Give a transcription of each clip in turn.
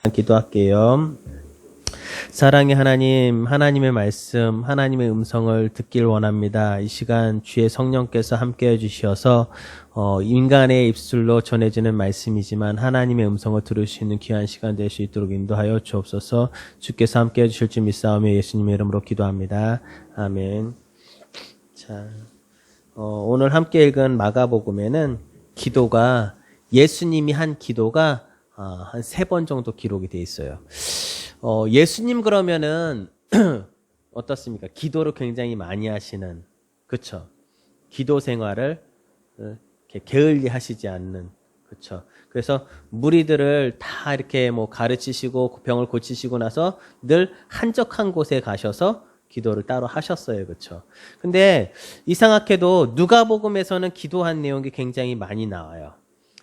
기도할게요. 사랑의 하나님, 하나님의 말씀, 하나님의 음성을 듣길 원합니다. 이 시간 주의 성령께서 함께해 주셔서 인간의 입술로 전해지는 말씀이지만 하나님의 음성을 들을 수 있는 귀한 시간 될 수 있도록 인도하여 주옵소서. 주께서 함께해 주실 줄 믿사오며 예수님의 이름으로 기도합니다. 아멘. 자, 오늘 함께 읽은 마가복음에는 기도가 예수님이 한 기도가 한 3번 정도 기록이 돼 있어요. 예수님 그러면은 어떻습니까? 기도를 굉장히 많이 하시는, 그쵸? 기도 생활을 이렇게 게을리 하시지 않는, 그쵸? 그래서 무리들을 다 이렇게 뭐 가르치시고 병을 고치시고 나서 늘 한적한 곳에 가셔서 기도를 따로 하셨어요. 그쵸? 근데 이상하게도 누가복음에서는 기도한 내용이 굉장히 많이 나와요.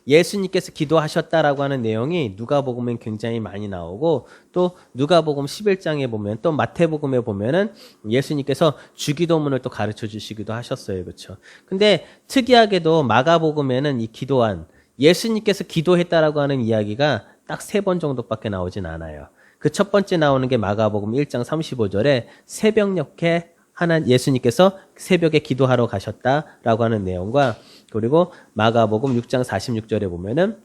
예수님께서 기도하셨다라고 하는 내용이 누가복음엔 굉장히 많이 나오고, 또 누가복음 11장에 보면, 또 마태복음에 보면은 예수님께서 주기도문을 또 가르쳐 주시기도 하셨어요. 그렇죠? 근데 특이하게도 마가복음에는 이 기도한 예수님께서 기도했다라고 하는 이야기가 딱 3번 정도밖에 나오진 않아요. 그 첫 번째 나오는 게 마가복음 1장 35절에 새벽녘에 예수님께서 새벽에 기도하러 가셨다라고 하는 내용과, 그리고 마가복음 6장 46절에 보면은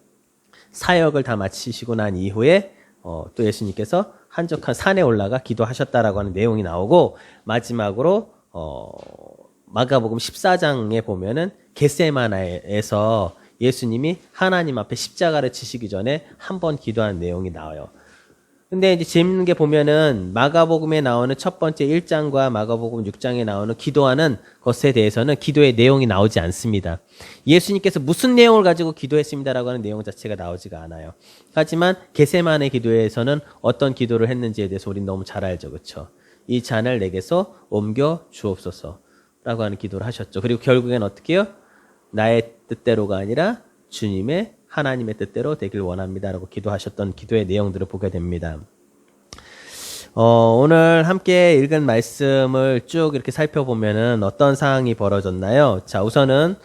사역을 다 마치시고 난 이후에 또 예수님께서 한적한 산에 올라가 기도하셨다라고 하는 내용이 나오고, 마지막으로 마가복음 14장에 보면은 겟세마네에서 예수님이 하나님 앞에 십자가를 치시기 전에 한 번 기도한 내용이 나와요. 근데 이제 재밌는 게 보면은 마가복음에 나오는 첫 번째 1장과 마가복음 6장에 나오는 기도하는 것에 대해서는 기도의 내용이 나오지 않습니다. 예수님께서 무슨 내용을 가지고 기도했습니다라고 하는 내용 자체가 나오지가 않아요. 하지만 겟세마네 기도에서는 어떤 기도를 했는지에 대해서 우리는 너무 잘 알죠. 그렇죠? 이 잔을 내게서 옮겨 주옵소서라고 하는 기도를 하셨죠. 그리고 결국엔 어떻게 해요? 나의 뜻대로가 아니라 주님의 하나님의 뜻대로 되길 원합니다라고 기도하셨던 기도의 내용들을 보게 됩니다. 오늘 함께 읽은 말씀을 쭉 이렇게 살펴보면은 어떤 상황이 벌어졌나요? 자, 우선은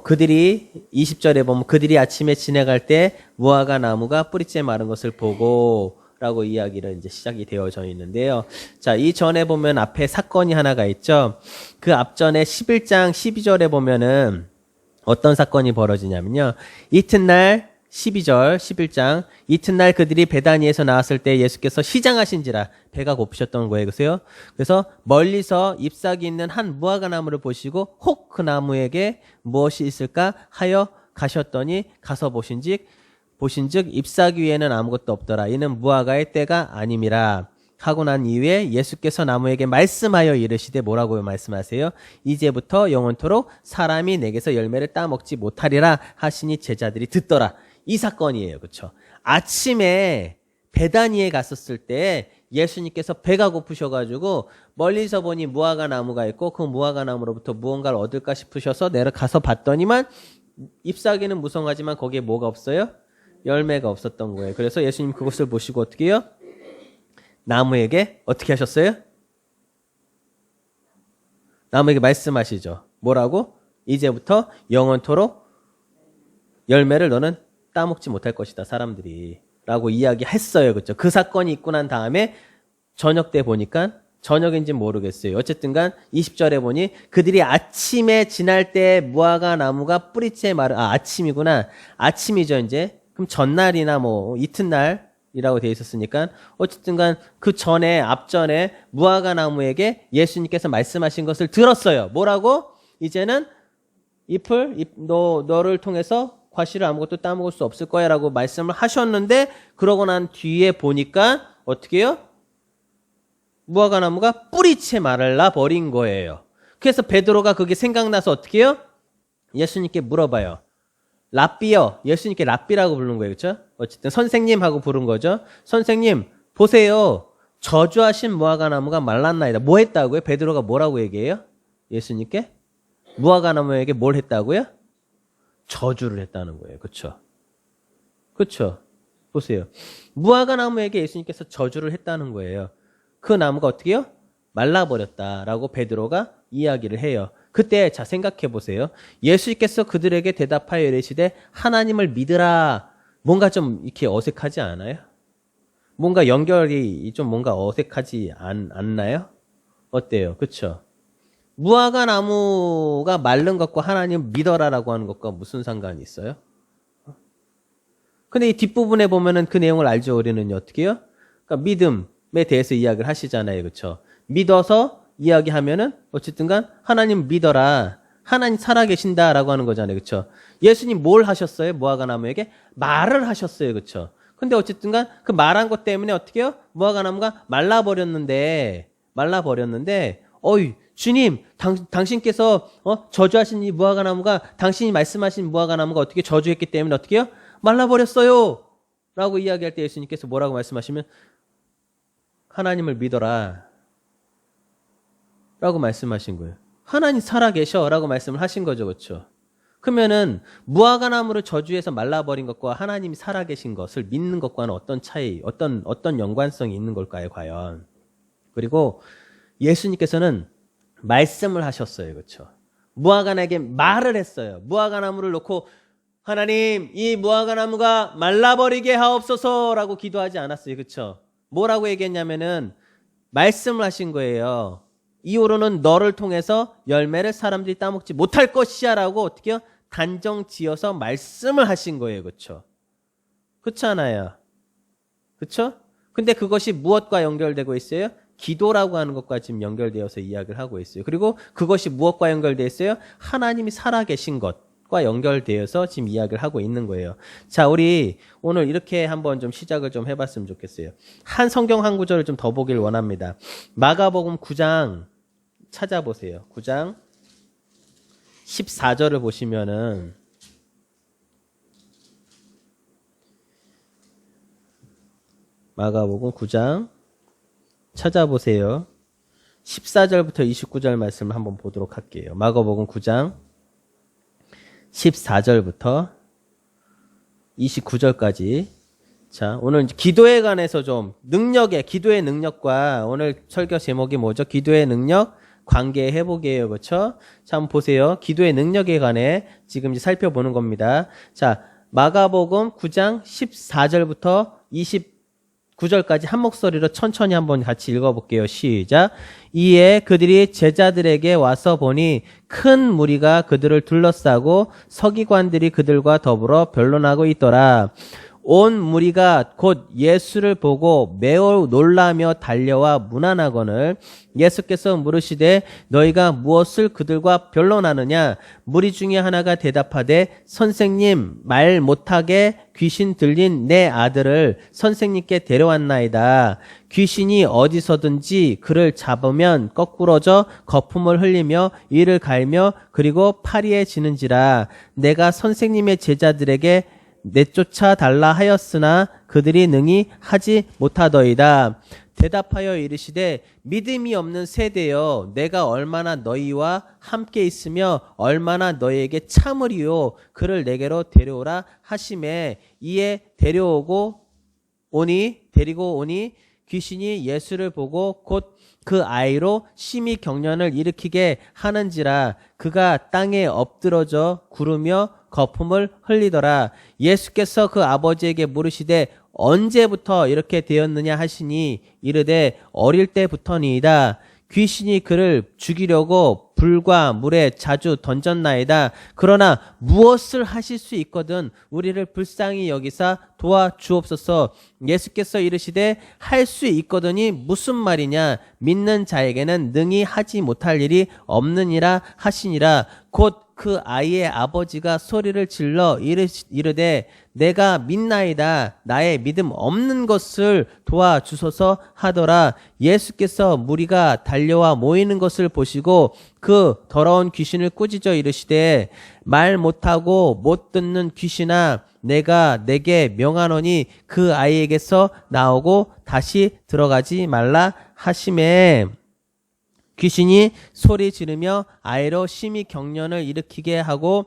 그들이 20절에 보면 그들이 아침에 지나갈 때 무화과 나무가 뿌리째 마른 것을 보고 라고 이야기를 이제 시작이 되어져 있는데요. 자, 이 전에 보면 앞에 사건이 하나가 있죠. 그 앞전에 11장 12절에 보면은 어떤 사건이 벌어지냐면요. 이튿날 12절 11장 이튿날 그들이 베다니에서 나왔을 때 예수께서 시장하신지라 배가 고프셨던 거예요. 그래서 멀리서 잎사귀 있는 한 무화과 나무를 보시고 혹 그 나무에게 무엇이 있을까 하여 가셨더니 가서 보신즉 잎사귀 위에는 아무것도 없더라. 이는 무화과의 때가 아님이라. 하고 난 이후에 예수께서 나무에게 말씀하여 이르시되 뭐라고 말씀하세요? 이제부터 영원토록 사람이 내게서 열매를 따먹지 못하리라 하시니 제자들이 듣더라. 이 사건이에요. 그렇죠? 아침에 베다니에 갔었을 때 예수님께서 배가 고프셔가지고 멀리서 보니 무화과 나무가 있고 그 무화과 나무로부터 무언가를 얻을까 싶으셔서 내려가서 봤더니만 잎사귀는 무성하지만 거기에 뭐가 없어요? 열매가 없었던 거예요. 그래서 예수님 그것을 보시고 어떻게 해요? 나무에게 어떻게 하셨어요? 나무에게 말씀하시죠. 뭐라고? 이제부터 영원토록 열매를 너는 따먹지 못할 것이다, 사람들이. 라고 이야기했어요. 그렇죠? 그 사건이 있고 난 다음에 저녁 때 보니까 저녁인지는 모르겠어요. 어쨌든 간 20절에 보니 그들이 아침에 지날 때 무화과 나무가 뿌리째 마른, 아침이구나. 아침이죠, 이제. 그럼 전날이나 뭐 이튿날 이라고 되어 있었으니까 어쨌든 간 그 전에 앞전에 무화과 나무에게 예수님께서 말씀하신 것을 들었어요. 뭐라고? 이제는 너를 통해서 과실을 아무것도 따먹을 수 없을 거야 라고 말씀을 하셨는데, 그러고 난 뒤에 보니까 어떻게 해요? 무화과 나무가 뿌리채 말라 버린 거예요. 그래서 베드로가 그게 생각나서 어떻게 해요? 예수님께 물어봐요. 랍비요. 예수님께 랍비라고 부르는 거예요. 그렇죠? 어쨌든 선생님하고 부른 거죠. 선생님 보세요. 저주하신 무화과 나무가 말랐나이다. 뭐 했다고요? 베드로가 뭐라고 얘기해요? 예수님께? 무화과 나무에게 뭘 했다고요? 저주를 했다는 거예요. 그렇죠? 그렇죠? 보세요. 무화과 나무에게 예수님께서 저주를 했다는 거예요. 그 나무가 어떻게 해요? 말라버렸다라고 베드로가 이야기를 해요. 그때 자 생각해 보세요. 예수님께서 그들에게 대답하여 이르시되 하나님을 믿으라. 뭔가 좀 이렇게 어색하지 않아요? 뭔가 연결이 좀 뭔가 어색하지 않나요? 어때요? 그쵸? 무화과 나무가 마른 것과 하나님 믿어라라고 하는 것과 무슨 상관이 있어요? 근데 이 뒷부분에 보면은 그 내용을 알죠, 우리는요. 어떻게 해요? 그러니까 믿음에 대해서 이야기를 하시잖아요. 그쵸? 믿어서 이야기하면은 어쨌든 간 하나님 믿어라. 하나님 살아계신다라고 하는 거잖아요. 그쵸? 예수님 뭘 하셨어요? 무화과 나무에게? 말을 하셨어요. 그쵸? 근데 어쨌든 간 그 말한 것 때문에 어떻게 해요? 무화과 나무가 말라버렸는데, 어이, 주님, 당신께서 저주하신 이 무화과 나무가, 당신이 말씀하신 무화과 나무가 어떻게 저주했기 때문에 어떻게 해요? 말라버렸어요. 라고 이야기할 때 예수님께서 뭐라고 말씀하시면 하나님을 믿어라. 라고 말씀하신 거예요. 하나님 살아계셔. 라고 말씀을 하신 거죠. 그렇죠? 그러면은 무화과 나무를 저주해서 말라버린 것과 하나님이 살아계신 것을 믿는 것과는 어떤 차이, 어떤 연관성이 있는 걸까요? 과연. 그리고 예수님께서는 말씀을 하셨어요. 그렇죠? 무화과나무에게 말을 했어요. 무화과 나무를 놓고 하나님, 이 무화과 나무가 말라버리게 하옵소서라고 기도하지 않았어요. 그렇죠? 뭐라고 얘기했냐면은 말씀을 하신 거예요. 이후로는 너를 통해서 열매를 사람들이 따먹지 못할 것이야라고 어떻게 해요? 단정 지어서 말씀을 하신 거예요. 그렇죠? 그렇잖아요. 그렇죠? 근데 그것이 무엇과 연결되고 있어요? 기도라고 하는 것과 지금 연결되어서 이야기를 하고 있어요. 그리고 그것이 무엇과 연결되어 있어요? 하나님이 살아계신 것과 연결되어서 지금 이야기를 하고 있는 거예요. 자, 우리 오늘 이렇게 한번 좀 시작을 좀 해봤으면 좋겠어요. 한 성경 한 구절을 좀 더 보길 원합니다. 마가복음 9장 찾아보세요. 9장 14절을 보시면은 마가복음 9장 찾아보세요. 14절부터 29절 말씀을 한번 보도록 할게요. 마가복음 9장 14절부터 29절까지. 자, 오늘 기도에 관해서 좀 기도의 능력과 오늘 설교 제목이 뭐죠? 기도의 능력, 관계 회복이에요. 그렇죠? 자, 한번 보세요. 기도의 능력에 관해 지금 이제 살펴보는 겁니다. 자, 마가복음 9장 14절부터 29절까지 한 목소리로 천천히 한번 같이 읽어볼게요. 시작. 이에 그들이 제자들에게 와서 보니 큰 무리가 그들을 둘러싸고 서기관들이 그들과 더불어 변론하고 있더라. 온 무리가 곧 예수를 보고 매우 놀라며 달려와 문안하거늘 예수께서 물으시되 너희가 무엇을 그들과 변론하느냐? 무리 중에 하나가 대답하되 선생님 말 못하게 귀신 들린 내 아들을 선생님께 데려왔나이다. 귀신이 어디서든지 그를 잡으면 거꾸러져 거품을 흘리며 이를 갈며 그리고 파리에 지는지라. 내가 선생님의 제자들에게 내쫓아 달라 하였으나 그들이 능히 하지 못하더이다. 대답하여 이르시되 믿음이 없는 세대여 내가 얼마나 너희와 함께 있으며 얼마나 너희에게 참으리요. 그를 내게로 데려오라 하시매 이에 데리고 오니 귀신이 예수를 보고 곧 그 아이로 심히 경련을 일으키게 하는지라. 그가 땅에 엎드러져 구르며 거품을 흘리더라. 예수께서 그 아버지에게 물으시되 언제부터 이렇게 되었느냐 하시니 이르되 어릴 때부터니이다. 귀신이 그를 죽이려고 불과 물에 자주 던졌나이다. 그러나 무엇을 하실 수 있거든 우리를 불쌍히 여기사 도와주옵소서. 예수께서 이르시되 할 수 있거든이 무슨 말이냐? 믿는 자에게는 능히 하지 못할 일이 없느니라 하시니라. 곧 그 아이의 아버지가 소리를 질러 이르되 내가 믿나이다. 나의 믿음 없는 것을 도와주소서 하더라. 예수께서 무리가 달려와 모이는 것을 보시고 그 더러운 귀신을 꾸짖어 이르시되 말 못하고 못 듣는 귀신아 내가 내게 명하노니 그 아이에게서 나오고 다시 들어가지 말라 하시매 귀신이 소리 지르며 아이로 심히 경련을 일으키게 하고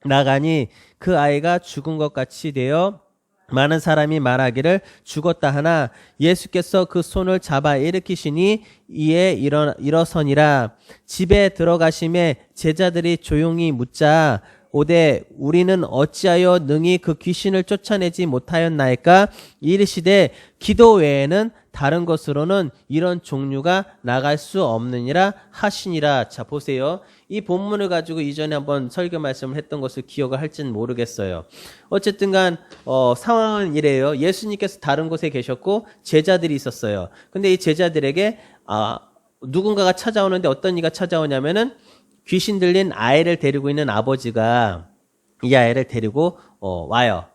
나가니 그 아이가 죽은 것 같이 되어 많은 사람이 말하기를 죽었다 하나 예수께서 그 손을 잡아 일으키시니 이에 일어서니라. 집에 들어가심에 제자들이 조용히 묻자 5대 우리는 어찌하여 능히 그 귀신을 쫓아내지 못하였나이까? 이르시되 기도 외에는 다른 것으로는 이런 종류가 나갈 수 없느니라 하시니라. 자, 보세요. 이 본문을 가지고 이전에 한번 설교 말씀을 했던 것을 기억을 할지는 모르겠어요. 어쨌든 간 상황은 이래요. 예수님께서 다른 곳에 계셨고 제자들이 있었어요. 근데 이 제자들에게 누군가가 찾아오는데 어떤 이가 찾아오냐면은 귀신 들린 아이를 데리고 있는 아버지가 이 아이를 데리고 와요.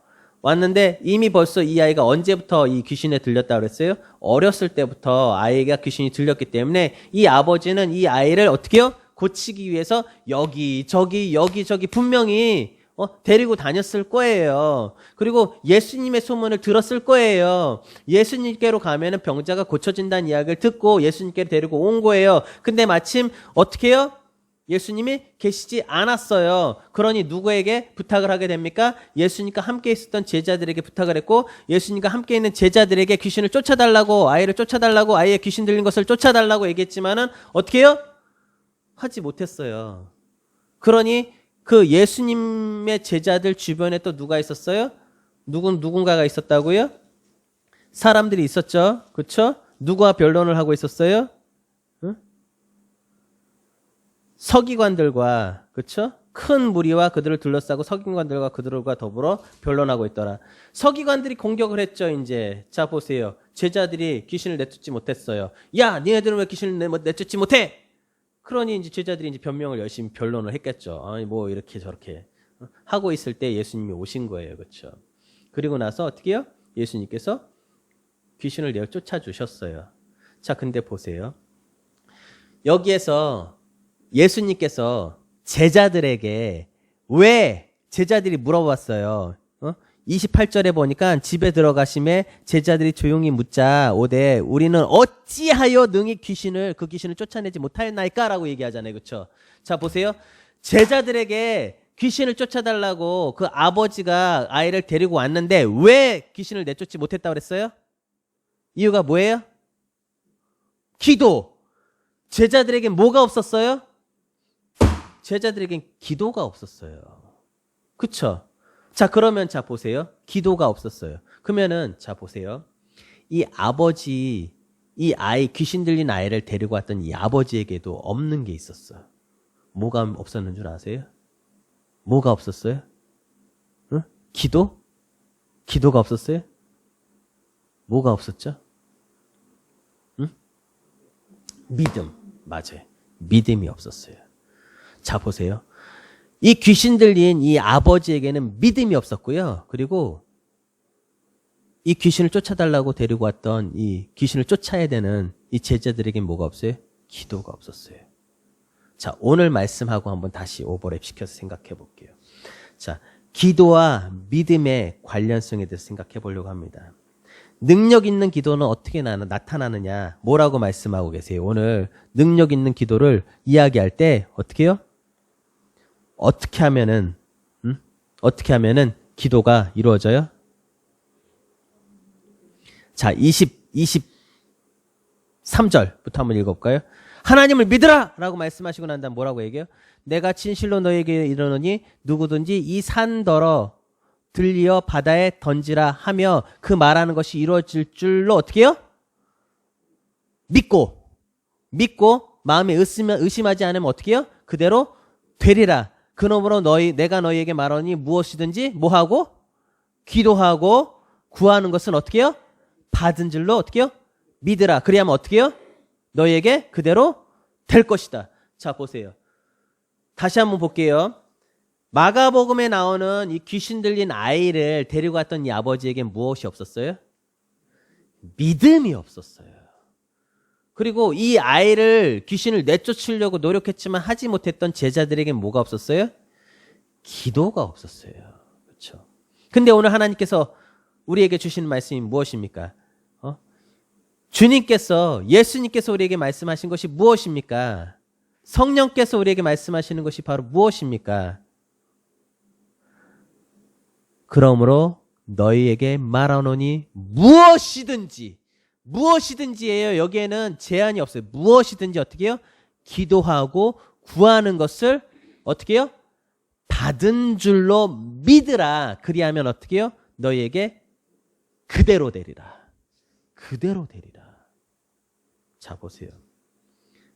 왔는데 이미 벌써 이 아이가 언제부터 이 귀신에 들렸다고 그랬어요? 어렸을 때부터 아이가 귀신이 들렸기 때문에 이 아버지는 이 아이를 어떻게 해요? 고치기 위해서 여기저기 분명히 데리고 다녔을 거예요. 그리고 예수님의 소문을 들었을 거예요. 예수님께로 가면은 병자가 고쳐진다는 이야기를 듣고 예수님께 데리고 온 거예요. 근데 마침 어떻게 해요? 예수님이 계시지 않았어요. 그러니 누구에게 부탁을 하게 됩니까? 예수님과 함께 있었던 제자들에게 부탁을 했고 예수님과 함께 있는 제자들에게 귀신을 쫓아달라고 아이를 쫓아달라고 아이의 귀신 들린 것을 쫓아달라고 얘기했지만은 어떻게 해요? 하지 못했어요. 그러니 그 예수님의 제자들 주변에 또 누가 있었어요? 누군가가 있었다고요? 사람들이 있었죠. 그렇죠? 누구와 변론을 하고 있었어요? 응? 서기관들과 그렇죠? 큰 무리와 그들을 둘러싸고 서기관들과 그들과 더불어 변론하고 있더라. 서기관들이 공격을 했죠. 이제 자 보세요. 제자들이 귀신을 내쫓지 못했어요. 야, 니네들은 왜 귀신을 내쫓지 못해? 그러니 이제 제자들이 이제 변명을 열심히 변론을 했겠죠. 아니 뭐 이렇게 저렇게 하고 있을 때 예수님이 오신 거예요, 그렇죠? 그리고 나서 어떻게 해요? 예수님께서 귀신을 내어 쫓아 주셨어요. 자, 근데 보세요. 여기에서 예수님께서 제자들에게 왜 제자들이 물어봤어요. 28절에 보니까 집에 들어가심에 제자들이 조용히 묻자 오되 우리는 어찌하여 능히 그 귀신을 쫓아내지 못하였나이까? 라고 얘기하잖아요. 그렇죠? 자, 보세요. 제자들에게 귀신을 쫓아달라고 그 아버지가 아이를 데리고 왔는데 왜 귀신을 내쫓지 못했다고 그랬어요? 이유가 뭐예요? 기도. 제자들에겐 뭐가 없었어요? 제자들에겐 기도가 없었어요. 그쵸? 자, 그러면 자 보세요. 기도가 없었어요. 그러면은 자 보세요. 이 아버지, 이 아이, 귀신 들린 아이를 데리고 왔던 이 아버지에게도 없는 게 있었어요. 뭐가 없었는 줄 아세요? 뭐가 없었어요? 응? 기도? 기도가 없었어요? 뭐가 없었죠? 응? 믿음. 맞아요. 믿음이 없었어요. 자, 보세요. 이 귀신 들린 이 아버지에게는 믿음이 없었고요. 그리고 이 귀신을 쫓아달라고 데리고 왔던 이 귀신을 쫓아야 되는 이 제자들에겐 뭐가 없어요? 기도가 없었어요. 자, 오늘 말씀하고 한번 다시 오버랩 시켜서 생각해 볼게요. 자, 기도와 믿음의 관련성에 대해서 생각해 보려고 합니다. 능력 있는 기도는 어떻게 나타나느냐? 뭐라고 말씀하고 계세요? 오늘 능력 있는 기도를 이야기할 때 어떻게 해요? 어떻게 하면은 기도가 이루어져요? 자, 23절부터 한번 읽어볼까요? 하나님을 믿으라! 라고 말씀하시고 난 다음 뭐라고 얘기해요? 내가 진실로 너에게 이르노니 누구든지 이 산더러 들리어 바다에 던지라 하며 그 말하는 것이 이루어질 줄로 어떻게 해요? 믿고 마음에 의심하지 않으면 어떻게 해요? 그대로 되리라. 그러므로 내가 너희에게 말하니 무엇이든지 뭐하고? 기도하고 구하는 것은 어떻게 해요? 받은 줄로 어떻게 해요? 믿으라. 그리하면 어떻게 해요? 너희에게 그대로 될 것이다. 자, 보세요. 다시 한번 볼게요. 마가복음에 나오는 이 귀신 들린 아이를 데리고 왔던 이 아버지에게 무엇이 없었어요? 믿음이 없었어요. 그리고 이 아이를 귀신을 내쫓으려고 노력했지만 하지 못했던 제자들에게 뭐가 없었어요? 기도가 없었어요. 그렇죠? 근데 오늘 하나님께서 우리에게 주시는 말씀이 무엇입니까? 주님께서, 예수님께서 우리에게 말씀하신 것이 무엇입니까? 성령께서 우리에게 말씀하시는 것이 바로 무엇입니까? 그러므로 너희에게 말하노니 무엇이든지예요. 여기에는 제한이 없어요. 무엇이든지 어떻게 해요? 기도하고 구하는 것을 어떻게 해요? 받은 줄로 믿으라. 그리하면 어떻게 해요? 너희에게 그대로 되리라. 그대로 되리라. 자, 보세요.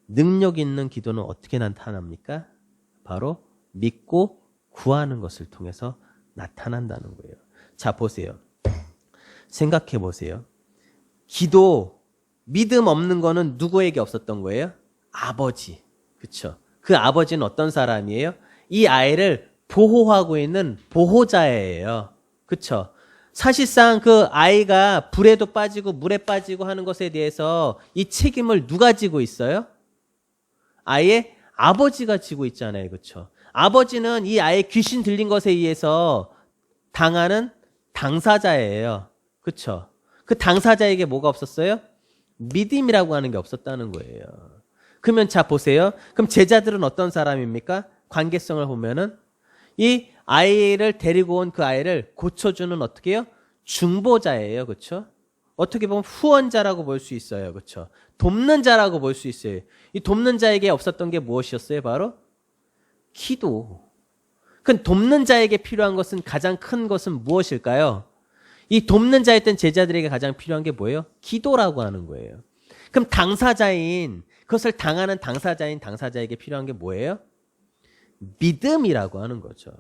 능력 있는 기도는 어떻게 나타납니까? 바로 믿고 구하는 것을 통해서 나타난다는 거예요. 자, 보세요. 생각해 보세요. 기도, 믿음 없는 거는 누구에게 없었던 거예요? 아버지. 그쵸? 그 아버지는 어떤 사람이에요? 이 아이를 보호하고 있는 보호자예요. 그쵸? 사실상 그 아이가 불에도 빠지고 물에 빠지고 하는 것에 대해서 이 책임을 누가 지고 있어요? 아이의 아버지가 지고 있잖아요. 그쵸? 아버지는 이 아이의 귀신 들린 것에 의해서 당하는 당사자예요. 그쵸? 그 당사자에게 뭐가 없었어요? 믿음이라고 하는 게 없었다는 거예요. 그러면 자, 보세요. 그럼 제자들은 어떤 사람입니까? 관계성을 보면은 이 아이를 데리고 온 그 아이를 고쳐주는 어떻게 해요? 중보자예요. 그렇죠? 어떻게 보면 후원자라고 볼 수 있어요. 그렇죠? 돕는 자라고 볼 수 있어요. 이 돕는 자에게 없었던 게 무엇이었어요? 바로 기도. 그 돕는 자에게 필요한 것은, 가장 큰 것은 무엇일까요? 이 돕는 자였던 제자들에게 가장 필요한 게 뭐예요? 기도라고 하는 거예요. 그럼 당사자인, 그것을 당하는 당사자에게 필요한 게 뭐예요? 믿음이라고 하는 거죠.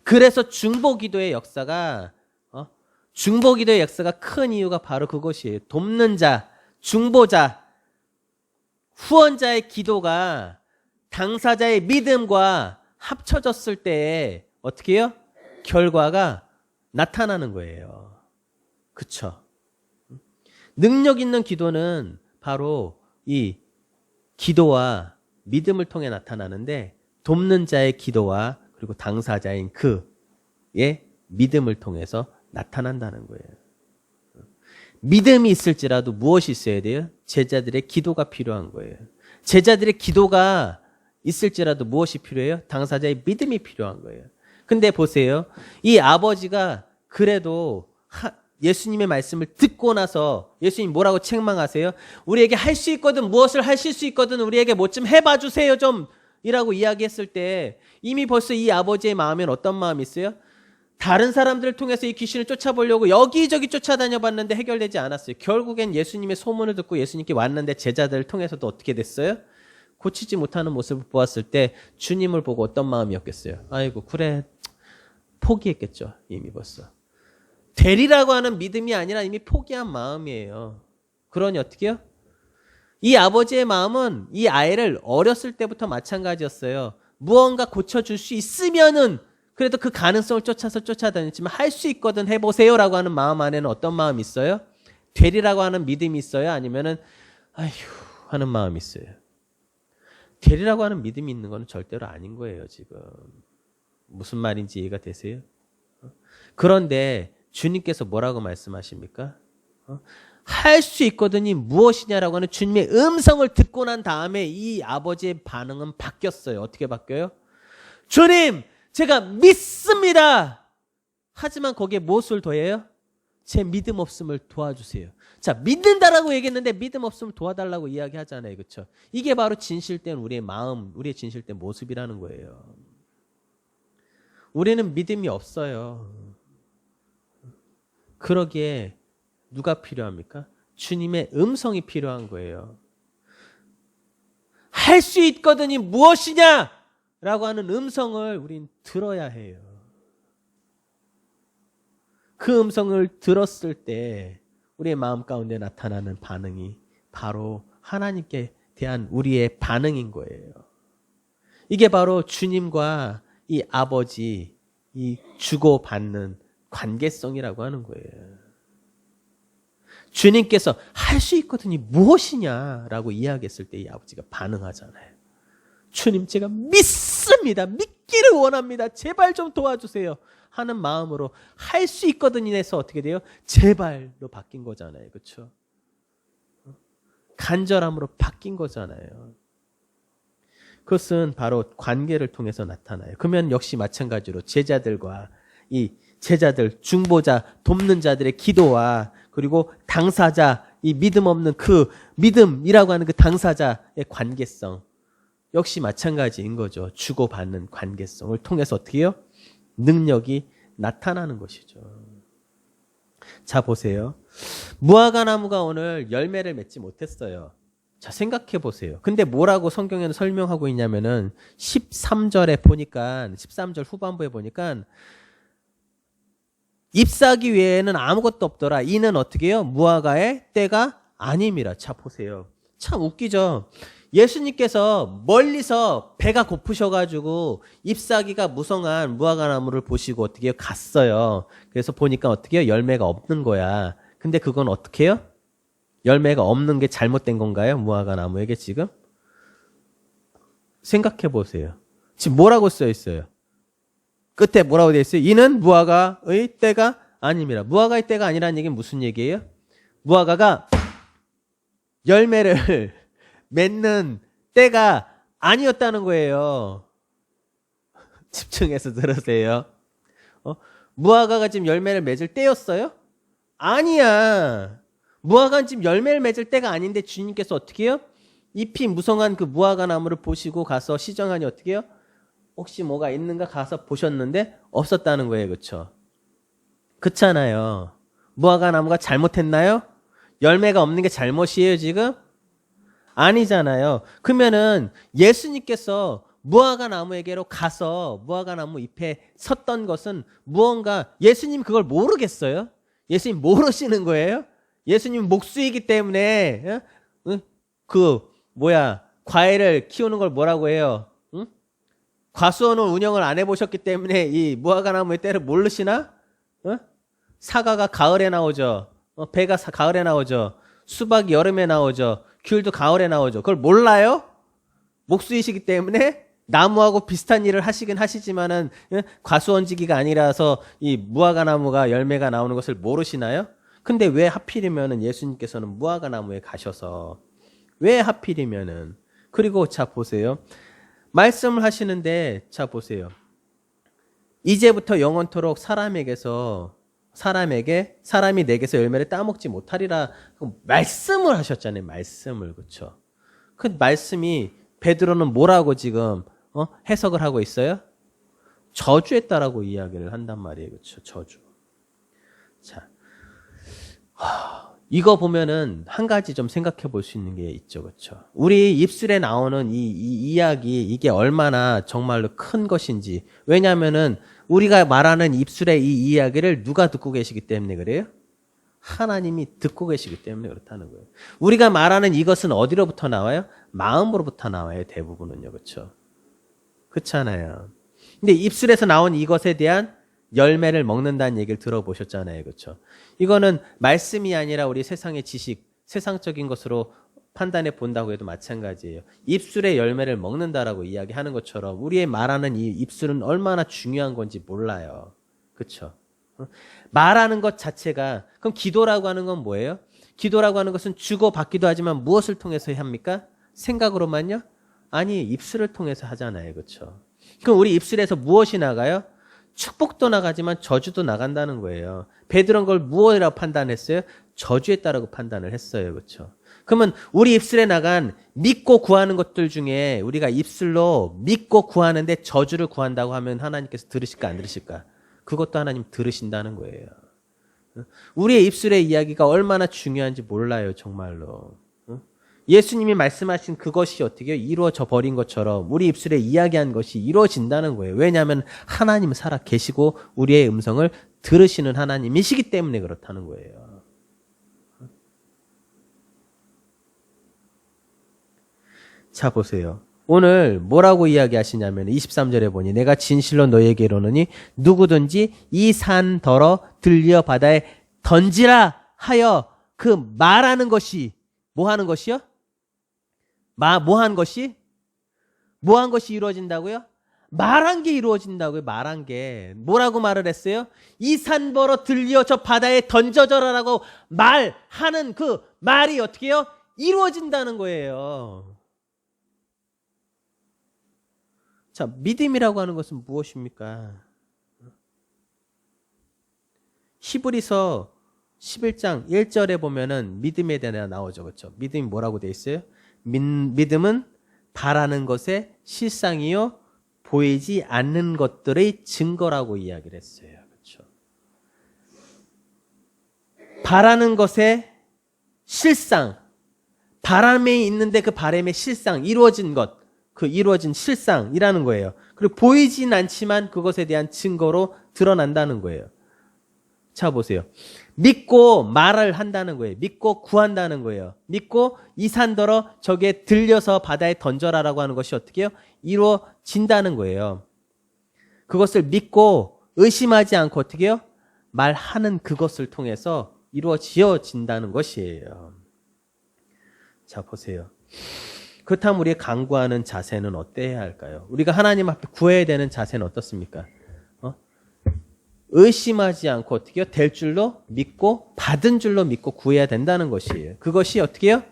그래서 중보기도의 역사가 큰 이유가 바로 그것이에요. 돕는 자, 중보자, 후원자의 기도가 당사자의 믿음과 합쳐졌을 때 어떻게 해요? 결과가 나타나는 거예요. 그쵸? 능력 있는 기도는 바로 이 기도와 믿음을 통해 나타나는데, 돕는 자의 기도와 그리고 당사자인 그의 믿음을 통해서 나타난다는 거예요. 믿음이 있을지라도 무엇이 있어야 돼요? 제자들의 기도가 필요한 거예요. 제자들의 기도가 있을지라도 무엇이 필요해요? 당사자의 믿음이 필요한 거예요. 근데 보세요. 이 아버지가 그래도 예수님의 말씀을 듣고 나서 예수님 뭐라고 책망하세요? 우리에게 할 수 있거든, 무엇을 하실 수 있거든 우리에게 뭐 좀 해봐 주세요 좀 이라고 이야기했을 때 이미 벌써 이 아버지의 마음엔 어떤 마음이 있어요? 다른 사람들을 통해서 이 귀신을 쫓아보려고 여기저기 쫓아다녀 봤는데 해결되지 않았어요. 결국엔 예수님의 소문을 듣고 예수님께 왔는데 제자들을 통해서도 어떻게 됐어요? 고치지 못하는 모습을 보았을 때 주님을 보고 어떤 마음이었겠어요? 아이고 그래, 포기했겠죠. 이미 벌써 되리라고 하는 믿음이 아니라 이미 포기한 마음이에요. 그러니 어떻게 해요? 이 아버지의 마음은 이 아이를 어렸을 때부터 마찬가지였어요. 무언가 고쳐줄 수 있으면은 그래도 그 가능성을 쫓아서 쫓아다녔지만 할 수 있거든 해보세요라고 하는 마음 안에는 어떤 마음이 있어요? 되리라고 하는 믿음이 있어요? 아니면은 아휴 하는 마음이 있어요? 되리라고 하는 믿음이 있는 건 절대로 아닌 거예요. 지금 무슨 말인지 이해가 되세요? 그런데 주님께서 뭐라고 말씀하십니까? 할 수 있거든이 무엇이냐라고 하는 주님의 음성을 듣고 난 다음에 이 아버지의 반응은 바뀌었어요. 어떻게 바뀌어요? 주님, 제가 믿습니다. 하지만 거기에 무엇을 더해요? 제 믿음 없음을 도와주세요. 자, 믿는다라고 얘기했는데 믿음 없음을 도와달라고 이야기하잖아요. 그렇죠? 이게 바로 진실된 우리의 마음, 우리의 진실된 모습이라는 거예요. 우리는 믿음이 없어요. 그러기에 누가 필요합니까? 주님의 음성이 필요한 거예요. 할 수 있거든이 무엇이냐? 라고 하는 음성을 우린 들어야 해요. 그 음성을 들었을 때 우리의 마음 가운데 나타나는 반응이 바로 하나님께 대한 우리의 반응인 거예요. 이게 바로 주님과 이 아버지, 이 주고받는 관계성이라고 하는 거예요. 주님께서 할 수 있거든이 무엇이냐라고 이야기했을 때 이 아버지가 반응하잖아요. 주님, 제가 믿습니다. 믿기를 원합니다. 제발 좀 도와주세요. 하는 마음으로 할 수 있거든이 해서 어떻게 돼요? 제발로 바뀐 거잖아요. 그렇죠? 간절함으로 바뀐 거잖아요. 그것은 바로 관계를 통해서 나타나요. 그러면 역시 마찬가지로 제자들과 이 제자들, 중보자, 돕는 자들의 기도와 그리고 당사자, 이 믿음 없는 그 믿음이라고 하는 그 당사자의 관계성, 역시 마찬가지인 거죠. 주고받는 관계성을 통해서 어떻게 해요? 능력이 나타나는 것이죠. 자, 보세요. 무화과 나무가 오늘 열매를 맺지 못했어요. 자, 생각해 보세요. 근데 뭐라고 성경에는 설명하고 있냐면은 13절에 보니까 13절 후반부에 보니까 잎사귀 외에는 아무것도 없더라. 이는 어떻게 해요? 무화과의 때가 아님이라. 자, 보세요. 참 웃기죠. 예수님께서 멀리서 배가 고프셔가지고 잎사귀가 무성한 무화과 나무를 보시고 어떻게 해요? 갔어요. 그래서 보니까 어떻게 해요? 열매가 없는 거야. 근데 그건 어떻게 해요? 열매가 없는 게 잘못된 건가요? 무화과 나무에게 지금? 생각해 보세요. 지금 뭐라고 써 있어요? 끝에 뭐라고 되어 있어요? 이는 무화과의 때가 아닙니다. 무화과의 때가 아니라는 얘기는 무슨 얘기예요? 무화과가 열매를 맺는 때가 아니었다는 거예요. 집중해서 들으세요. 무화과가 지금 열매를 맺을 때였어요? 아니야. 무화과는 지금 열매를 맺을 때가 아닌데 주님께서 어떻게 해요? 잎이 무성한 그 무화과 나무를 보시고 가서 시정하니 어떻게 해요? 혹시 뭐가 있는가 가서 보셨는데 없었다는 거예요. 그렇죠? 그렇잖아요. 무화과 나무가 잘못했나요? 열매가 없는 게 잘못이에요 지금? 아니잖아요. 그러면은 예수님께서 무화과 나무에게로 가서 무화과 나무 잎에 섰던 것은 무언가 예수님 그걸 모르겠어요? 예수님 모르시는 거예요? 예수님 목수이기 때문에 과일을 키우는 걸 뭐라고 해요? 과수원을 운영을 안 해보셨기 때문에 이 무화과 나무의 때를 모르시나? 사과가 가을에 나오죠. 배가 가을에 나오죠. 수박이 여름에 나오죠. 귤도 가을에 나오죠. 그걸 몰라요? 목수이시기 때문에 나무하고 비슷한 일을 하시긴 하시지만은 과수원지기가 아니라서 이 무화과 나무가 열매가 나오는 것을 모르시나요? 근데 왜 하필이면은 예수님께서는 무화과 나무에 가셔서 왜 하필이면은 그리고 자 보세요. 말씀을 하시는데 자 보세요. 이제부터 영원토록 사람이 내게서 열매를 따먹지 못하리라 말씀을 하셨잖아요. 말씀을. 그렇죠? 그 말씀이 베드로는 뭐라고 지금 해석을 하고 있어요? 저주했다라고 이야기를 한단 말이에요. 그렇죠? 저주. 자. 이거 보면은 한 가지 좀 생각해 볼 수 있는 게 있죠. 그렇죠? 우리 입술에 나오는 이 이야기 이게 얼마나 정말로 큰 것인지. 왜냐하면은 우리가 말하는 입술의 이 이야기를 누가 듣고 계시기 때문에 그래요? 하나님이 듣고 계시기 때문에 그렇다는 거예요. 우리가 말하는 이것은 어디로부터 나와요? 마음으로부터 나와요. 대부분은요. 그렇죠? 그렇잖아요. 근데 입술에서 나온 이것에 대한 열매를 먹는다는 얘기를 들어보셨잖아요. 그렇죠? 이거는 말씀이 아니라 우리 세상의 지식, 세상적인 것으로 판단해 본다고 해도 마찬가지예요. 입술의 열매를 먹는다라고 이야기하는 것처럼 우리의 말하는 이 입술은 얼마나 중요한 건지 몰라요. 그렇죠? 말하는 것 자체가 그럼 기도라고 하는 건 뭐예요? 기도라고 하는 것은 주고받기도 하지만 무엇을 통해서 합니까? 생각으로만요? 아니, 입술을 통해서 하잖아요. 그렇죠? 그럼 우리 입술에서 무엇이 나가요? 축복도 나가지만 저주도 나간다는 거예요. 베드로는 걸 무엇이라고 판단했어요? 저주했다라고 판단을 했어요. 그렇죠? 그러면 우리 입술에 나간 믿고 구하는 것들 중에 우리가 입술로 믿고 구하는데 저주를 구한다고 하면 하나님께서 들으실까 안 들으실까? 그것도 하나님 들으신다는 거예요. 우리의 입술의 이야기가 얼마나 중요한지 몰라요. 정말로. 예수님이 말씀하신 그것이 어떻게 이루어져 버린 것처럼 우리 입술에 이야기한 것이 이루어진다는 거예요. 왜냐하면 하나님은 살아 계시고 우리의 음성을 들으시는 하나님이시기 때문에 그렇다는 거예요. 자 보세요. 오늘 뭐라고 이야기하시냐면 23절에 보니 내가 진실로 너희에게 이르노니 누구든지 이 산더러 들려 바다에 던지라 하여 그 말하는 것이 뭐 하는 것이요? 뭐 한 것이? 뭐 한 것이 이루어진다고요? 말한 게 이루어진다고요. 말한 게. 뭐라고 말을 했어요? 이 산더러 들려 저 바다에 던져져라라고 말하는 그 말이 어떻게 해요? 이루어진다는 거예요. 자, 믿음이라고 하는 것은 무엇입니까? 히브리서 11장 1절에 보면은 믿음에 대해 나오죠. 그렇죠? 믿음이 뭐라고 돼 있어요? 믿음은 바라는 것의 실상이요 보이지 않는 것들의 증거라고 이야기를 했어요. 그렇죠? 바라는 것의 실상, 바람에 있는데 그 바람의 실상, 이루어진 것, 그 이루어진 실상이라는 거예요. 그리고 보이진 않지만 그것에 대한 증거로 드러난다는 거예요. 자, 보세요. 믿고 말을 한다는 거예요. 믿고 구한다는 거예요. 믿고 이 산더러 저기에 들려서 바다에 던져라라고 하는 것이 어떻게 해요? 이루어진다는 거예요. 그것을 믿고 의심하지 않고 어떻게 해요? 말하는 그것을 통해서 이루어진다는 것이에요. 자, 보세요. 그렇다면 우리의 간구하는 자세는 어때야 할까요? 우리가 하나님 앞에 구해야 되는 자세는 어떻습니까? 의심하지 않고 어떻게 해요? 될 줄로 믿고 받은 줄로 믿고 구해야 된다는 것이에요. 그것이 어떻게 해요?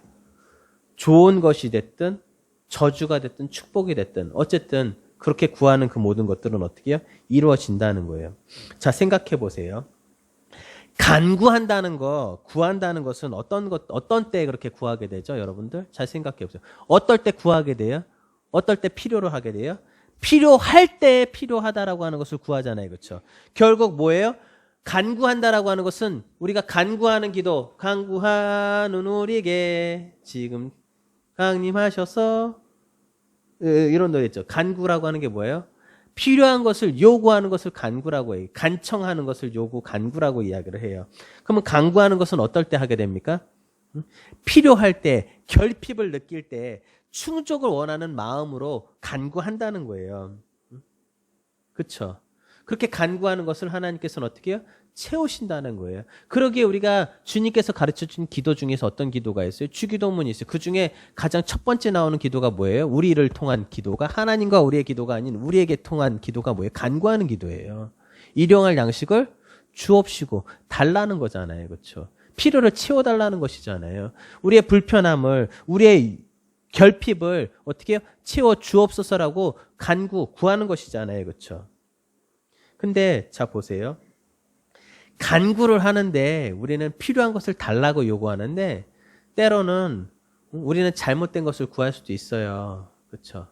좋은 것이 됐든 저주가 됐든 축복이 됐든 어쨌든 그렇게 구하는 그 모든 것들은 어떻게 해요? 이루어진다는 거예요. 자, 생각해 보세요. 간구한다는 거, 구한다는 것은 어떤 때에 그렇게 구하게 되죠? 여러분들 잘 생각해 보세요. 어떨 때 구하게 돼요? 어떨 때 필요로 하게 돼요? 필요할 때 필요하다라고 하는 것을 구하잖아요. 그렇죠? 결국 뭐예요? 간구한다라고 하는 것은 우리가 간구하는 기도, 간구하는 우리에게 지금 강림하셔서 이런 노래 있죠. 간구라고 하는 게 뭐예요? 필요한 것을 요구하는 것을 간구라고 해요. 간청하는 것을 간구라고 이야기를 해요. 그러면 간구하는 것은 어떨 때 하게 됩니까? 필요할 때, 결핍을 느낄 때 충족을 원하는 마음으로 간구한다는 거예요. 그렇죠? 그렇게 간구하는 것을 하나님께서는 어떻게 해요? 채우신다는 거예요. 그러기에 우리가 주님께서 가르쳐준 기도 중에서 어떤 기도가 있어요? 주기도문이 있어요. 그 중에 가장 첫 번째 나오는 기도가 뭐예요? 우리를 통한 기도가 하나님과 우리의 기도가 아닌 우리에게 통한 기도가 뭐예요? 간구하는 기도예요. 일용할 양식을 주옵시고 달라는 거잖아요. 그렇죠? 필요를 채워달라는 것이잖아요. 우리의 불편함을 우리의 결핍을 어떻게 해요? 채워 주옵소서라고 구하는 것이잖아요. 그렇죠? 근데 자 보세요. 간구를 하는데 우리는 필요한 것을 달라고 요구하는데 때로는 우리는 잘못된 것을 구할 수도 있어요. 그렇죠?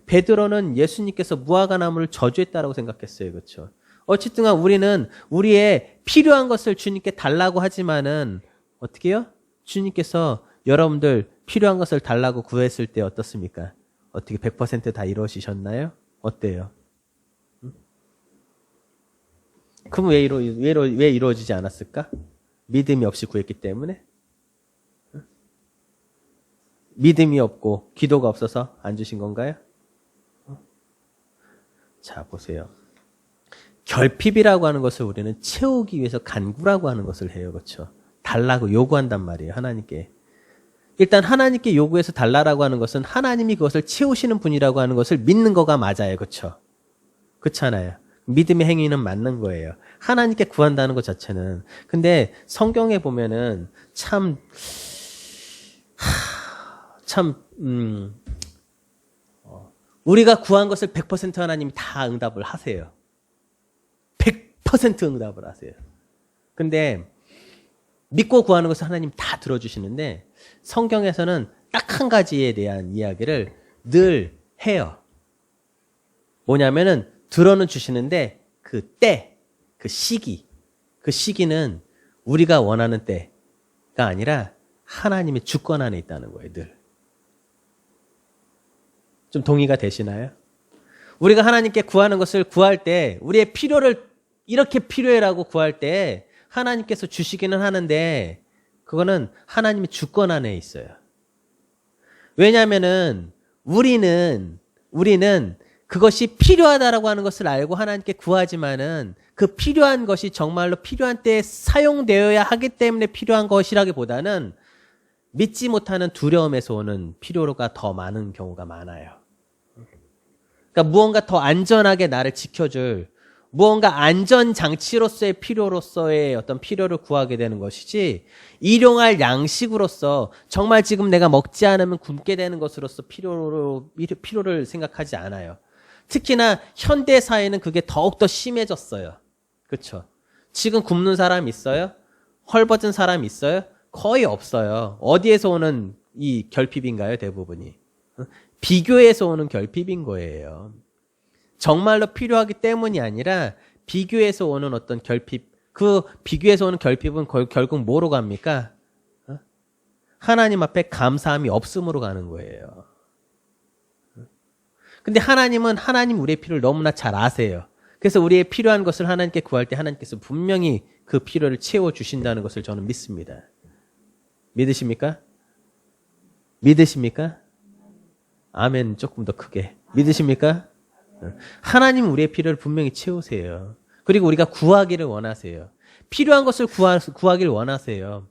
베드로는 예수님께서 무화과나무를 저주했다라고 생각했어요. 그렇죠? 어쨌든 우리는 우리의 필요한 것을 주님께 달라고 하지만은 어떻게 해요? 주님께서 여러분들 필요한 것을 달라고 구했을 때 어떻습니까? 어떻게 100% 다 이루어지셨나요? 어때요? 그럼 왜 이루어지지 않았을까? 믿음이 없이 구했기 때문에? 믿음이 없고 기도가 없어서 안 주신 건가요? 자, 보세요. 결핍이라고 하는 것을 우리는 채우기 위해서 간구라고 하는 것을 해요. 그렇죠? 달라고 요구한단 말이에요. 하나님께. 일단 하나님께 요구해서 달라라고 하는 것은 하나님이 그것을 채우시는 분이라고 하는 것을 믿는 거가 맞아요. 그렇죠? 그렇잖아요. 믿음의 행위는 맞는 거예요. 하나님께 구한다는 것 자체는. 근데 성경에 보면은 우리가 구한 것을 100% 하나님이 다 응답을 하세요. 100% 응답을 하세요. 근데 믿고 구하는 것을 하나님 다 들어주시는데 성경에서는 딱 한 가지에 대한 이야기를 늘 해요. 뭐냐면은 들어는 주시는데 그 때, 그 시기는 우리가 원하는 때가 아니라 하나님의 주권 안에 있다는 거예요. 늘. 좀 동의가 되시나요? 우리가 하나님께 구하는 것을 구할 때 우리의 필요를 이렇게 필요해라고 구할 때 하나님께서 주시기는 하는데 그거는 하나님의 주권 안에 있어요. 왜냐하면은 우리는 그것이 필요하다라고 하는 것을 알고 하나님께 구하지만은 그 필요한 것이 정말로 필요한 때에 사용되어야 하기 때문에 필요한 것이라기보다는 믿지 못하는 두려움에서 오는 필요가 더 많은 경우가 많아요. 그러니까 무언가 더 안전하게 나를 지켜줄 무언가 안전장치로서의 필요로서의 어떤 필요를 구하게 되는 것이지 일용할 양식으로서 정말 지금 내가 먹지 않으면 굶게 되는 것으로서 필요를 생각하지 않아요. 특히나 현대 사회는 그게 더욱더 심해졌어요. 그렇죠? 지금 굶는 사람 있어요? 헐벗은 사람 있어요? 거의 없어요. 어디에서 오는 이 결핍인가요? 대부분이. 비교해서 오는 결핍인 거예요. 정말로 필요하기 때문이 아니라 비교해서 오는 어떤 결핍, 그 비교해서 오는 결핍은 결국 뭐로 갑니까? 하나님 앞에 감사함이 없음으로 가는 거예요. 근데 하나님은 하나님 우리의 필요를 너무나 잘 아세요. 그래서 우리의 필요한 것을 하나님께 구할 때 하나님께서 분명히 그 필요를 채워주신다는 것을 저는 믿습니다. 믿으십니까? 믿으십니까? 아멘 조금 더 크게. 믿으십니까? 하나님 우리의 필요를 분명히 채우세요. 그리고 우리가 구하기를 원하세요. 필요한 것을 구하기를 원하세요.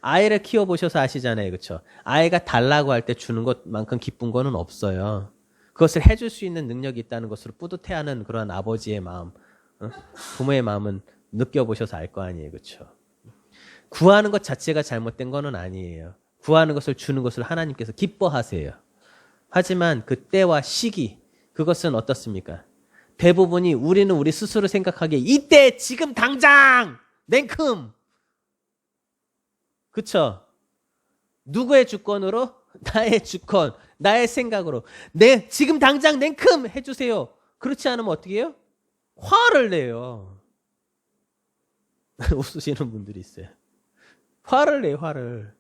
아이를 키워보셔서 아시잖아요. 그렇죠? 아이가 달라고 할 때 주는 것만큼 기쁜 거는 없어요. 그것을 해줄 수 있는 능력이 있다는 것으로 뿌듯해하는 그런 아버지의 마음, 부모의 마음은 느껴보셔서 알 거 아니에요. 그렇죠? 구하는 것 자체가 잘못된 거는 아니에요. 구하는 것을 주는 것을 하나님께서 기뻐하세요. 하지만 그 때와 시기, 그것은 어떻습니까? 대부분이 우리는 우리 스스로 생각하기에 이때 지금 당장 냉큼, 그쵸? 누구의 주권으로? 나의 주권, 나의 생각으로 지금 당장 냉큼 해주세요. 그렇지 않으면 어떻게 해요? 화를 내요. 웃으시는 분들이 있어요. 화를 내요. 화를.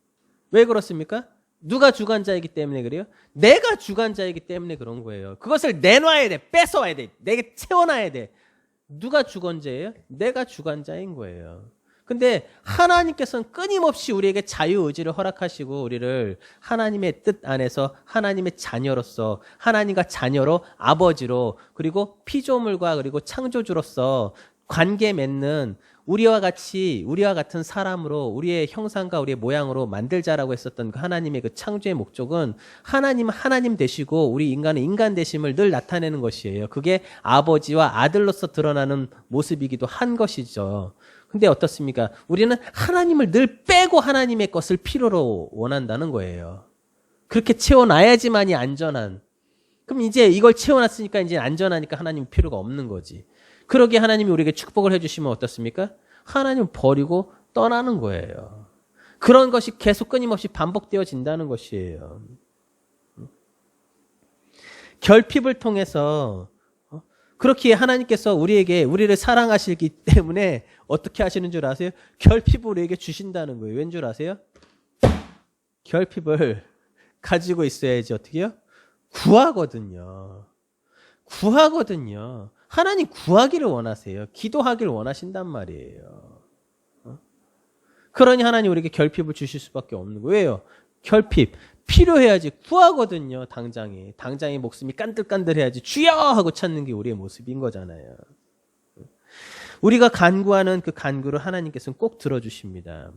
왜 그렇습니까? 누가 주관자이기 때문에 그래요? 내가 주관자이기 때문에 그런 거예요. 그것을 내놔야 돼. 뺏어와야 돼. 내게 채워놔야 돼. 누가 주관자예요? 내가 주관자인 거예요. 근데 하나님께서는 끊임없이 우리에게 자유의지를 허락하시고 우리를 하나님의 뜻 안에서 하나님의 자녀로서 하나님과 자녀로 아버지로 그리고 피조물과 그리고 창조주로서 관계 맺는 우리와 같은 사람으로 우리의 형상과 우리의 모양으로 만들자라고 했었던 그 하나님의 그 창조의 목적은 하나님은 하나님 되시고 우리 인간은 인간 되심을 늘 나타내는 것이에요. 그게 아버지와 아들로서 드러나는 모습이기도 한 것이죠. 근데 어떻습니까? 우리는 하나님을 늘 빼고 하나님의 것을 필요로 원한다는 거예요. 그렇게 채워놔야지만이 안전한. 그럼 이제 이걸 채워놨으니까 이제 안전하니까 하나님 필요가 없는 거지. 그러기에 하나님이 우리에게 축복을 해주시면 어떻습니까? 하나님 버리고 떠나는 거예요. 그런 것이 계속 끊임없이 반복되어진다는 것이에요. 결핍을 통해서 그렇기에 하나님께서 우리를 사랑하시기 때문에 어떻게 하시는 줄 아세요? 결핍을 우리에게 주신다는 거예요. 왠 줄 아세요? 결핍을 가지고 있어야지 어떻게 해요? 구하거든요. 하나님 구하기를 원하세요. 기도하기를 원하신단 말이에요. 그러니 하나님 우리에게 결핍을 주실 수밖에 없는 거예요. 왜요? 결핍. 필요해야지 구하거든요. 당장의 목숨이 깐들깐들해야지 주여 하고 찾는 게 우리의 모습인 거잖아요. 우리가 간구하는 그 간구를 하나님께서는 꼭 들어주십니다.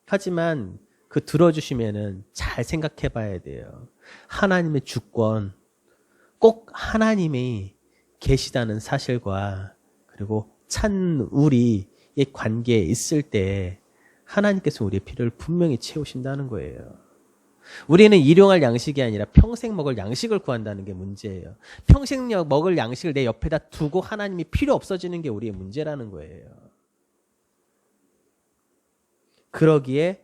하지만 그 들어주시면은 잘 생각해 봐야 돼요. 하나님의 주권, 꼭 하나님이 계시다는 사실과 그리고 찬 우리의 관계에 있을 때 하나님께서 우리의 필요를 분명히 채우신다는 거예요. 우리는 일용할 양식이 아니라 평생 먹을 양식을 구한다는 게 문제예요. 평생 먹을 양식을 내 옆에다 두고 하나님이 필요 없어지는 게 우리의 문제라는 거예요. 그러기에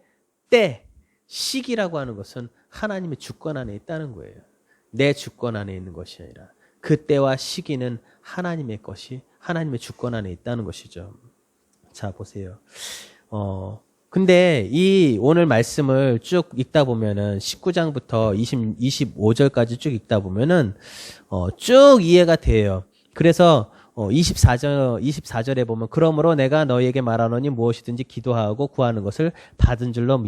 때, 시기라고 하는 것은 하나님의 주권 안에 있다는 거예요. 내 주권 안에 있는 것이 아니라 그 때와 시기는 하나님의 것이 하나님의 주권 안에 있다는 것이죠. 자, 보세요. 근데 이 오늘 말씀을 쭉 읽다 보면은 19장부터 25절까지 쭉 읽다 보면은 쭉 이해가 돼요. 그래서 24절에 보면 그러므로 내가 너희에게 말하노니 무엇이든지 기도하고 구하는 것을 받은 줄로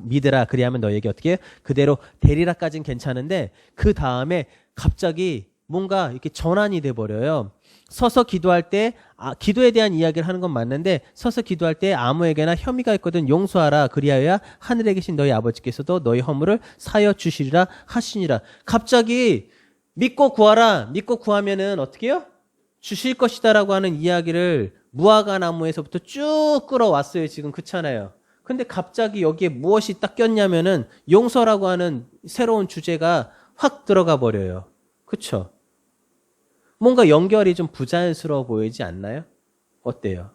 믿으라. 그리하면 너희에게 어떻게 해요? 그대로 되리라까지는 괜찮은데 그 다음에 갑자기 뭔가 이렇게 전환이 돼 버려요. 서서 기도할 때 기도에 대한 이야기를 하는 건 맞는데 서서 기도할 때 아무에게나 혐의가 있거든 용서하라. 그리하여야 하늘에 계신 너희 아버지께서도 너희 허물을 사여 주시리라 하시니라. 갑자기 믿고 구하라. 믿고 구하면은 어떻게 해요? 주실 것이다라고 하는 이야기를 무화과 나무에서부터 쭉 끌어왔어요. 지금 그렇잖아요. 근데 갑자기 여기에 무엇이 딱 꼈냐면은 용서라고 하는 새로운 주제가 확 들어가 버려요. 그렇죠? 뭔가 연결이 좀 부자연스러워 보이지 않나요? 어때요?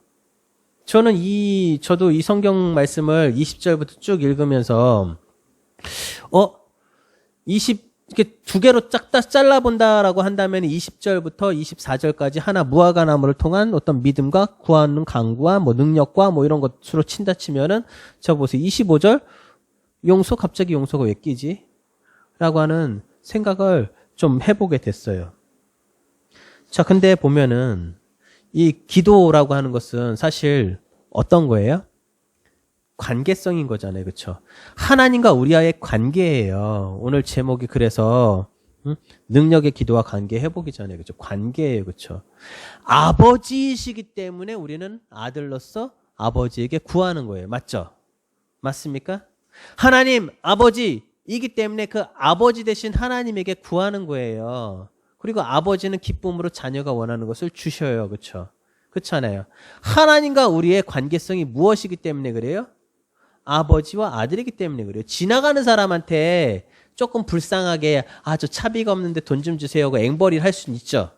저도 이 성경 말씀을 20절부터 쭉 읽으면서 이렇게 두 개로 짝 잘라본다라고 한다면 20절부터 24절까지 하나 무화과나무를 통한 어떤 믿음과 구하는 강구와 뭐 능력과 뭐 이런 것으로 친다 치면은 저 보세요. 25절 용서 갑자기 용서가 왜 끼지? 라고 하는 생각을 좀 해보게 됐어요. 자, 근데 보면은 이 기도라고 하는 것은 사실 어떤 거예요? 관계성인 거잖아요. 그렇죠? 하나님과 우리와의 관계예요. 오늘 제목이 그래서 능력의 기도와 관계 해보기 전에 그렇죠? 관계예요. 그렇죠? 아버지이시기 때문에 우리는 아들로서 아버지에게 구하는 거예요. 맞죠? 맞습니까? 하나님 아버지이기 때문에 그 아버지 되신 하나님에게 구하는 거예요. 그리고 아버지는 기쁨으로 자녀가 원하는 것을 주셔요. 그렇죠? 그렇잖아요. 하나님과 우리의 관계성이 무엇이기 때문에 그래요? 아버지와 아들이기 때문에 그래요. 지나가는 사람한테 조금 불쌍하게 저 차비가 없는데 돈 좀 주세요 하고 앵벌이를 할 수는 있죠.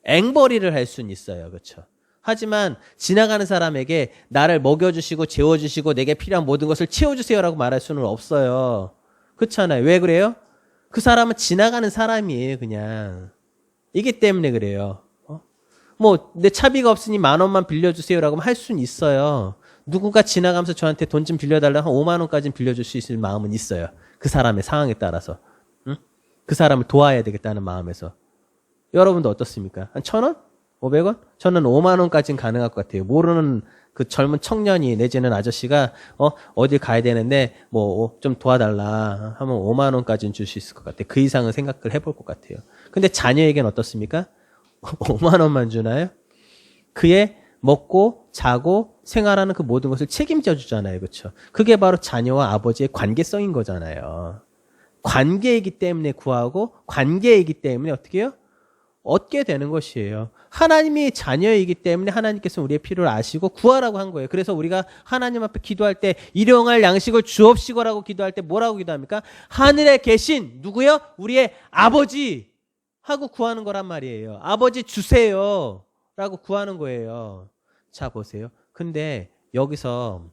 앵벌이를 할 수는 있어요. 그렇죠? 하지만 지나가는 사람에게 나를 먹여주시고 재워주시고 내게 필요한 모든 것을 채워주세요라고 말할 수는 없어요. 그렇잖아요. 왜 그래요? 그 사람은 지나가는 사람이에요. 그냥. 이기 때문에 그래요. 뭐 내 차비가 없으니 10,000원만 빌려주세요라고 할 수는 있어요. 누군가 지나가면서 저한테 돈 좀 빌려달라고 한 5만 원까지는 빌려줄 수 있을 마음은 있어요. 그 사람의 상황에 따라서. 응? 그 사람을 도와야 되겠다는 마음에서. 여러분도 어떻습니까? 한 1,000원? 500원? 저는 5만 원까지는 가능할 것 같아요. 모르는 그 젊은 청년이 내지는 아저씨가 어딜 가야 되는데 뭐 좀 도와달라 하면 5만 원까지는 줄 수 있을 것 같아요. 그 이상은 생각을 해볼 것 같아요. 근데 자녀에게는 어떻습니까? 5만 원만 주나요? 그의 먹고 자고 생활하는 그 모든 것을 책임져 주잖아요. 그렇죠? 그게 바로 자녀와 아버지의 관계성인 거잖아요. 관계이기 때문에 구하고 관계이기 때문에 어떻게 해요? 얻게 되는 것이에요. 하나님이 자녀이기 때문에 하나님께서 우리의 필요를 아시고 구하라고 한 거예요. 그래서 우리가 하나님 앞에 기도할 때 일용할 양식을 주옵시고라고 기도할 때 뭐라고 기도합니까? 하늘에 계신 누구요? 우리의 아버지 하고 구하는 거란 말이에요. 아버지 주세요 라고 구하는 거예요. 자 보세요. 근데 여기서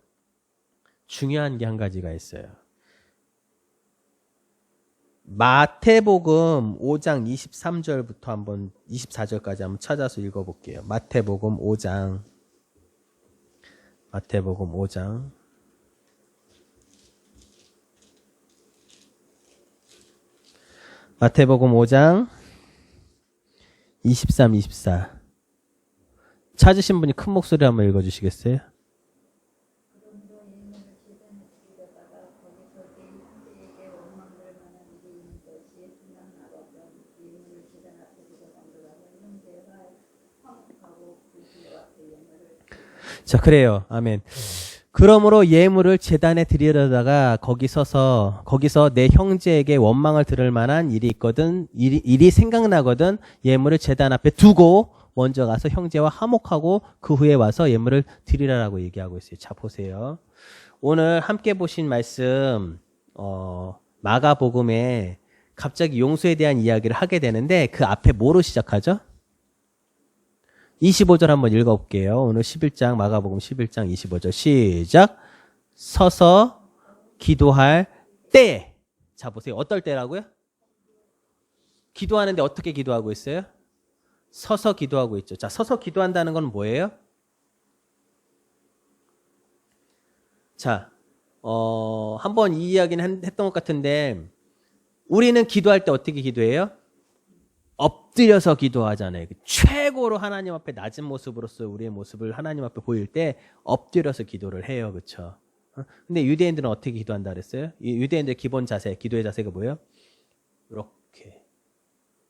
중요한 게 한 가지가 있어요. 마태복음 5장 23절부터 한번 24절까지 한번 찾아서 읽어볼게요. 마태복음 5장 마태복음 5장 마태복음 5장 23, 24 찾으신 분이 큰 목소리 한번 읽어주시겠어요? 자, 그래요. 아멘. 그러므로 예물을 제단에 드리려다가 거기서 내 형제에게 원망을 들을 만한 일이 있거든, 일이 생각나거든 예물을 제단 앞에 두고 먼저 가서 형제와 화목하고 그 후에 와서 예물을 드리라라고 얘기하고 있어요. 자, 보세요. 오늘 함께 보신 말씀, 마가복음에 갑자기 용서에 대한 이야기를 하게 되는데 그 앞에 뭐로 시작하죠? 25절 한번 읽어볼게요. 오늘 11장 마가복음 11장 25절 시작. 서서 기도할 때. 자 보세요. 어떨 때라고요? 기도하는데 어떻게 기도하고 있어요? 서서 기도하고 있죠. 자, 서서 기도한다는 건 뭐예요? 자, 한번 이 이야기는 했던 것 같은데 우리는 기도할 때 어떻게 기도해요? 엎드려서 기도하잖아요. 최고로 하나님 앞에 낮은 모습으로서 우리의 모습을 하나님 앞에 보일 때 엎드려서 기도를 해요. 그렇죠? 근데 유대인들은 어떻게 기도한다 그랬어요? 유대인들의 기본 자세, 기도의 자세가 뭐예요? 이렇게.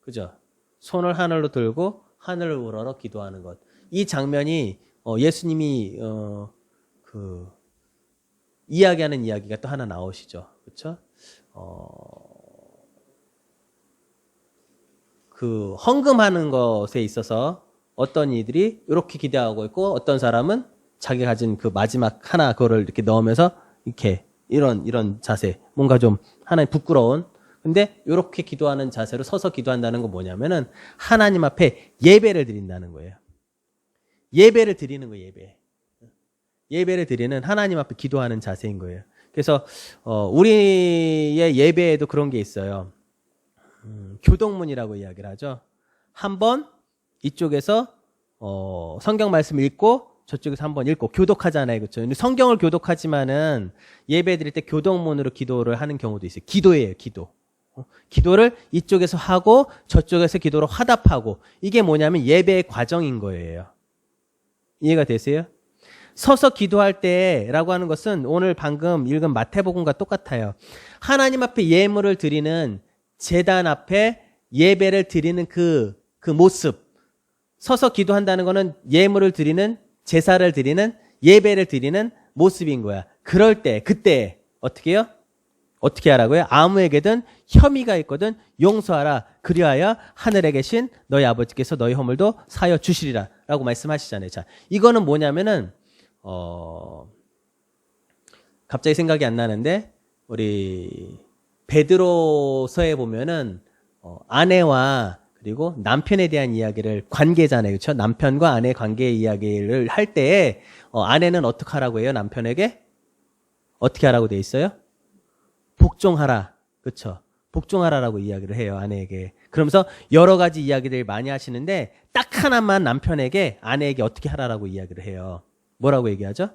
그죠? 손을 하늘로 들고 하늘을 우러러 기도하는 것. 이 장면이 예수님이 이야기하는 이야기가 또 하나 나오시죠. 그렇죠? 그 헌금하는 것에 있어서 어떤 이들이 이렇게 기대하고 있고 어떤 사람은 자기 가진 그 마지막 하나 그거를 이렇게 넣으면서 이렇게 이런 자세 뭔가 좀 하나의 부끄러운 근데 이렇게 기도하는 자세로 서서 기도한다는 건 뭐냐면은 하나님 앞에 예배를 드린다는 거예요. 예배를 드리는 거예요. 예배를 드리는 하나님 앞에 기도하는 자세인 거예요. 그래서 우리의 예배에도 그런 게 있어요. 교동문이라고 이야기를 하죠. 한번 이쪽에서 성경 말씀 읽고 저쪽에서 한번 읽고 교독하잖아요. 그렇죠? 성경을 교독하지만은 예배 드릴 때 교동문으로 기도를 하는 경우도 있어요. 기도예요, 기도. 기도를 이쪽에서 하고 저쪽에서 기도로 화답하고 이게 뭐냐면 예배의 과정인 거예요. 이해가 되세요? 서서 기도할 때라고 하는 것은 오늘 방금 읽은 마태복음과 똑같아요. 하나님 앞에 예물을 드리는 제단 앞에 예배를 드리는 그 모습. 서서 기도한다는 것은 예물을 드리는 제사를 드리는 예배를 드리는 모습인 거야. 그럴 때 그때 어떻게 해요? 어떻게 하라고요? 아무에게든 혐의가 있거든 용서하라. 그리하여 하늘에 계신 너희 아버지께서 너희 허물도 사하여 주시리라 라고 말씀하시잖아요. 자, 이거는 뭐냐면은 갑자기 생각이 안 나는데 우리 베드로서에 보면은 아내와 그리고 남편에 대한 이야기를 관계잖아요. 그렇죠? 남편과 아내 관계 이야기를 할 때에 아내는 어떻게 하라고 해요? 남편에게? 어떻게 하라고 돼 있어요? 복종하라. 그렇죠? 복종하라라고 이야기를 해요. 아내에게. 그러면서 여러 가지 이야기들 많이 하시는데 딱 하나만 남편에게 아내에게 어떻게 하라라고 이야기를 해요. 뭐라고 얘기하죠?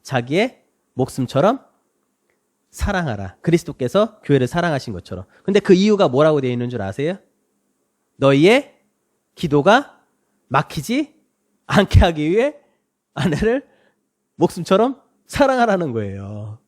자기의 목숨처럼 사랑하라. 그리스도께서 교회를 사랑하신 것처럼. 근데 그 이유가 뭐라고 되어 있는 줄 아세요? 너희의 기도가 막히지 않게 하기 위해 아내를 목숨처럼 사랑하라는 거예요.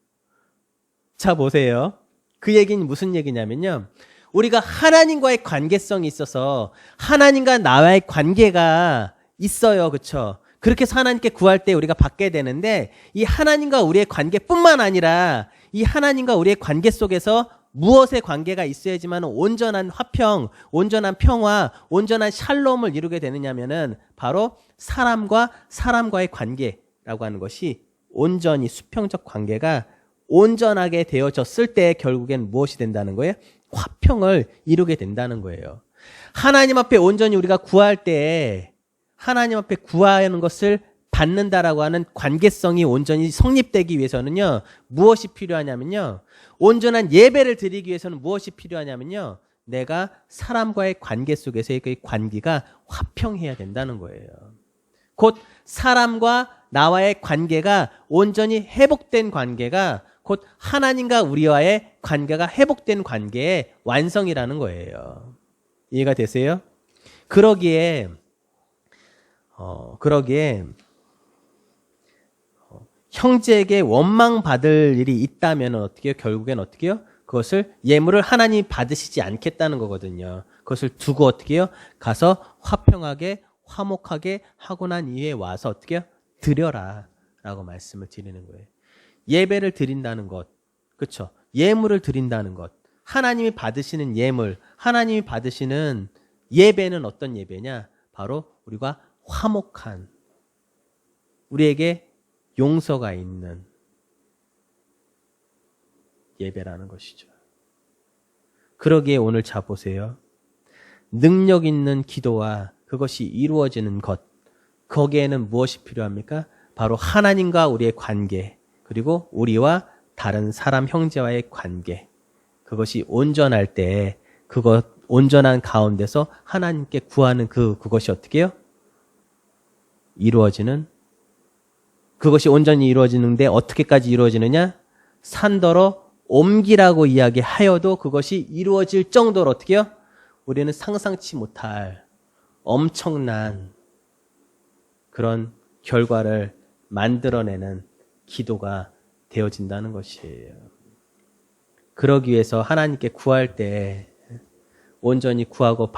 자, 보세요. 그 얘기는 무슨 얘기냐면요. 우리가 하나님과의 관계성이 있어서 하나님과 나와의 관계가 있어요. 그렇죠? 그렇게 해서 하나님께 구할 때 우리가 받게 되는데 이 하나님과 우리의 관계뿐만 아니라 이 하나님과 우리의 관계 속에서 무엇의 관계가 있어야지만 온전한 화평, 온전한 평화, 온전한 샬롬을 이루게 되느냐면은 바로 사람과 사람과의 관계라고 하는 것이 온전히 수평적 관계가 온전하게 되어졌을 때 결국엔 무엇이 된다는 거예요? 화평을 이루게 된다는 거예요. 하나님 앞에 온전히 우리가 구할 때 하나님 앞에 구하는 것을 받는다라고 하는 관계성이 온전히 성립되기 위해서는요. 무엇이 필요하냐면요. 온전한 예배를 드리기 위해서는 무엇이 필요하냐면요. 내가 사람과의 관계 속에서의 그 관계가 화평해야 된다는 거예요. 곧 사람과 나와의 관계가 온전히 회복된 관계가 곧 하나님과 우리와의 관계가 회복된 관계의 완성이라는 거예요. 이해가 되세요? 그러기에 형제에게 원망받을 일이 있다면 어떻게 해요? 결국엔 어떻게 해요? 그것을 예물을 하나님이 받으시지 않겠다는 거거든요. 그것을 두고 어떻게 해요? 가서 화평하게 화목하게 하고 난 이후에 와서 어떻게 해요? 드려라 라고 말씀을 드리는 거예요. 예배를 드린다는 것, 그렇죠? 예물을 드린다는 것, 하나님이 받으시는 예물, 하나님이 받으시는 예배는 어떤 예배냐? 바로 우리가 화목한, 우리에게 용서가 있는 예배라는 것이죠. 그러기에 오늘 자 보세요. 능력 있는 기도와 그것이 이루어지는 것, 거기에는 무엇이 필요합니까? 바로 하나님과 우리의 관계, 그리고 우리와 다른 사람 형제와의 관계, 그것이 온전할 때 그것 온전한 가운데서 하나님께 구하는 그것이 어떻게 해요? 이루어지는, 그것이 온전히 이루어지는데 어떻게까지 이루어지느냐? 산더러 옮기라고 이야기하여도 그것이 이루어질 정도로 어떻게 해요? 우리는 상상치 못할 엄청난 그런 결과를 만들어내는 기도가 되어진다는 것이에요. 그러기 위해서 하나님께 구할 때 온전히 구하고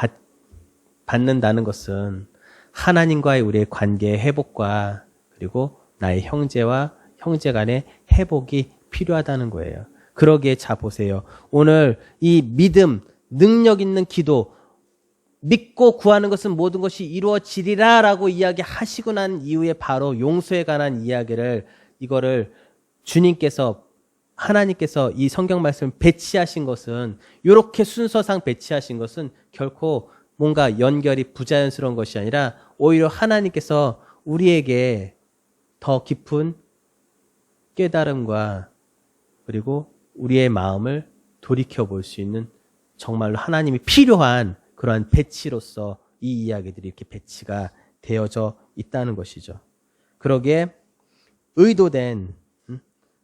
받는다는 것은 하나님과의 우리의 관계의 회복과 그리고 나의 형제와 형제 간의 회복이 필요하다는 거예요. 그러기에 자 보세요. 오늘 이 믿음, 능력 있는 기도, 믿고 구하는 것은 모든 것이 이루어지리라 라고 이야기하시고 난 이후에 바로 용서에 관한 이야기를 이거를 주님께서 하나님께서 이 성경 말씀을 배치하신 것은 이렇게 순서상 배치하신 것은 결코 뭔가 연결이 부자연스러운 것이 아니라 오히려 하나님께서 우리에게 더 깊은 깨달음과 그리고 우리의 마음을 돌이켜 볼 수 있는 정말로 하나님이 필요한 그러한 배치로서 이 이야기들이 이렇게 배치가 되어져 있다는 것이죠. 그러기에 의도된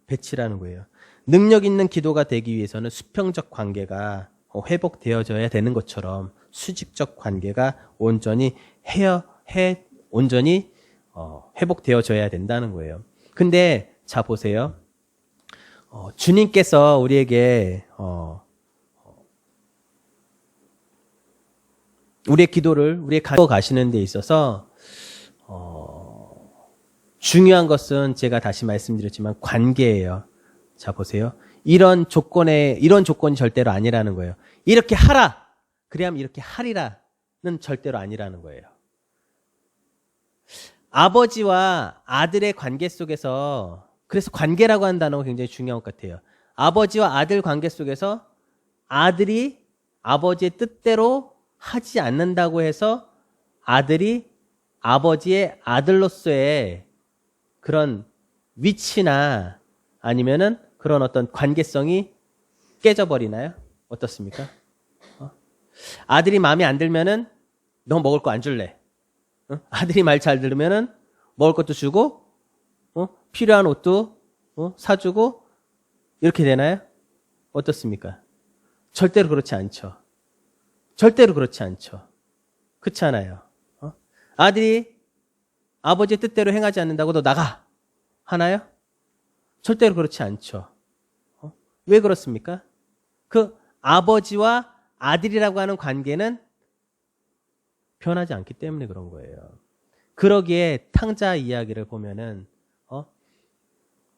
배치라는 거예요. 능력 있는 기도가 되기 위해서는 수평적 관계가 회복되어져야 되는 것처럼 수직적 관계가 온전히 회복되어져야 된다는 거예요. 근데 자 보세요. 주님께서 우리에게 우리의 기도를 우리의 가시는 데 있어서 중요한 것은 제가 다시 말씀드렸지만 관계예요. 자 보세요. 이런 조건이 절대로 아니라는 거예요. 이렇게 하라. 그래야면 이렇게 하리라는 절대로 아니라는 거예요. 아버지와 아들의 관계 속에서, 그래서 관계라고 하는 단어가 굉장히 중요한 것 같아요. 아버지와 아들 관계 속에서 아들이 아버지의 뜻대로 하지 않는다고 해서 아들이 아버지의 아들로서의 그런 위치나 아니면은 그런 어떤 관계성이 깨져버리나요? 어떻습니까? 아들이 마음에 안 들면은 너 먹을 거 안 줄래. 아들이 말 잘 들으면은 먹을 것도 주고, 필요한 옷도 사주고 이렇게 되나요? 어떻습니까? 절대로 그렇지 않죠. 절대로 그렇지 않죠. 그렇잖아요. 아들이 아버지의 뜻대로 행하지 않는다고 너 나가 하나요? 절대로 그렇지 않죠. 왜 그렇습니까? 그 아버지와 아들이라고 하는 관계는 변하지 않기 때문에 그런 거예요. 그러기에 탕자 이야기를 보면은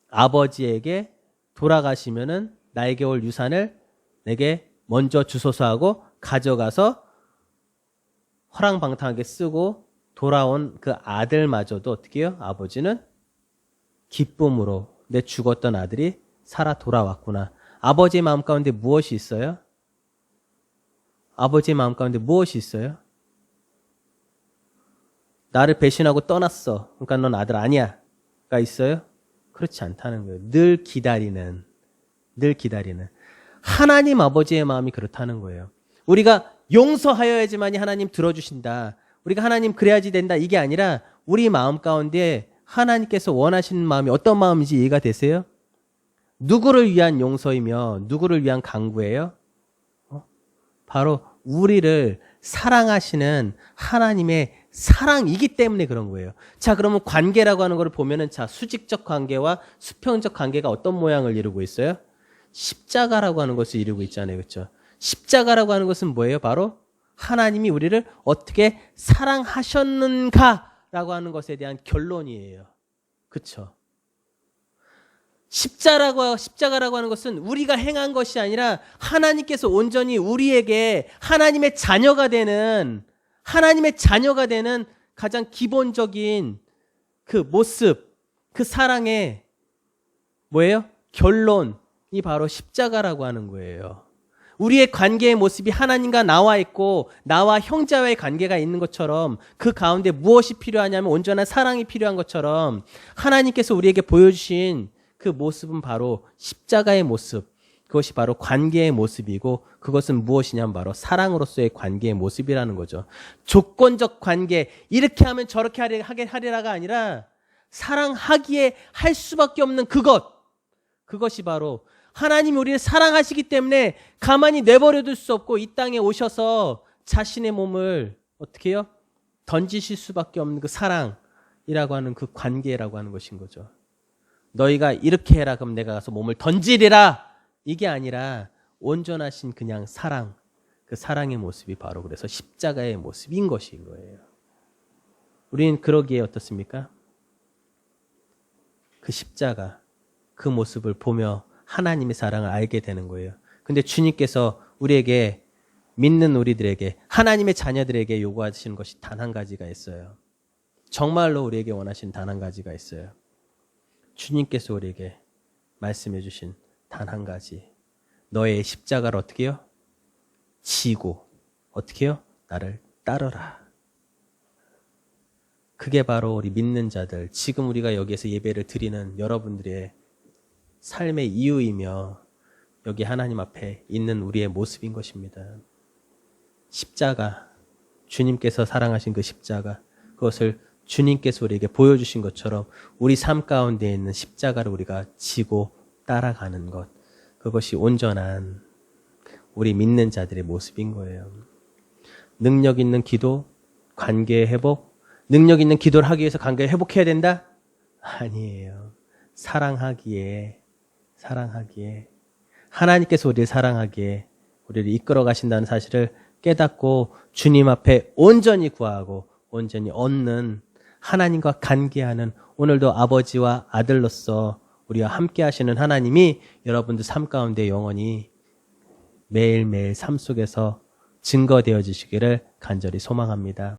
아버지에게 돌아가시면은 나에게 올 유산을 내게 먼저 주소서 하고 가져가서 허랑방탕하게 쓰고 돌아온 그 아들마저도 어떻게 해요? 아버지는 기쁨으로 내 죽었던 아들이 살아 돌아왔구나. 아버지의 마음 가운데 무엇이 있어요? 아버지의 마음 가운데 무엇이 있어요? 나를 배신하고 떠났어. 그러니까 넌 아들 아니야.가 있어요? 그렇지 않다는 거예요. 늘 기다리는. 하나님 아버지의 마음이 그렇다는 거예요. 우리가 용서하여야지만이 하나님 들어주신다. 우리가 하나님 그래야지 된다. 이게 아니라 우리 마음 가운데 하나님께서 원하시는 마음이 어떤 마음인지 이해가 되세요? 누구를 위한 용서이며 누구를 위한 강구예요? 바로 우리를 사랑하시는 하나님의 사랑이기 때문에 그런 거예요. 자, 그러면 관계라고 하는 걸 보면은 자, 수직적 관계와 수평적 관계가 어떤 모양을 이루고 있어요? 십자가라고 하는 것을 이루고 있잖아요. 그렇죠? 십자가라고 하는 것은 뭐예요? 바로 하나님이 우리를 어떻게 사랑하셨는가라고 하는 것에 대한 결론이에요. 그렇죠? 십자가라고 하는 것은 우리가 행한 것이 아니라 하나님께서 온전히 우리에게 하나님의 자녀가 되는 가장 기본적인 그 모습, 그 사랑의 뭐예요? 결론이 바로 십자가라고 하는 거예요. 우리의 관계의 모습이 하나님과 나와 있고 나와 형제와의 관계가 있는 것처럼 그 가운데 무엇이 필요하냐면 온전한 사랑이 필요한 것처럼 하나님께서 우리에게 보여주신 그 모습은 바로 십자가의 모습, 그것이 바로 관계의 모습이고 그것은 무엇이냐면 바로 사랑으로서의 관계의 모습이라는 거죠. 조건적 관계, 이렇게 하면 저렇게 하리라가 아니라 사랑하기에 할 수밖에 없는 그것이 바로 하나님이 우리를 사랑하시기 때문에 가만히 내버려둘 수 없고 이 땅에 오셔서 자신의 몸을 어떻게 해요? 던지실 수밖에 없는 그 사랑이라고 하는 그 관계라고 하는 것인 거죠. 너희가 이렇게 해라 그럼 내가 가서 몸을 던지리라 이게 아니라 온전하신 그냥 사랑, 그 사랑의 모습이 바로 그래서 십자가의 모습인 것인 거예요. 우리는 그러기에 어떻습니까? 그 십자가, 그 모습을 보며 하나님의 사랑을 알게 되는 거예요. 근데 주님께서 우리에게, 믿는 우리들에게, 하나님의 자녀들에게 요구하시는 것이 단 한 가지가 있어요. 정말로 우리에게 원하신 단 한 가지가 있어요. 주님께서 우리에게 말씀해 주신 단 한 가지. 너의 십자가를 어떻게 해요? 지고 어떻게 해요? 나를 따르라. 그게 바로 우리 믿는 자들, 지금 우리가 여기에서 예배를 드리는 여러분들의 삶의 이유이며 여기 하나님 앞에 있는 우리의 모습인 것입니다. 십자가, 주님께서 사랑하신 그 십자가, 그것을 주님께서 우리에게 보여주신 것처럼 우리 삶 가운데 있는 십자가를 우리가 지고 따라가는 것, 그것이 온전한 우리 믿는 자들의 모습인 거예요. 능력 있는 기도, 관계의 회복, 능력 있는 기도를 하기 위해서 관계를 회복해야 된다? 아니에요. 사랑하기에 하나님께서 우리를 사랑하기에 우리를 이끌어 가신다는 사실을 깨닫고 주님 앞에 온전히 구하고 온전히 얻는 하나님과 관계하는, 오늘도 아버지와 아들로서 우리와 함께 하시는 하나님이 여러분들 삶 가운데 영원히 매일매일 삶 속에서 증거되어 주시기를 간절히 소망합니다.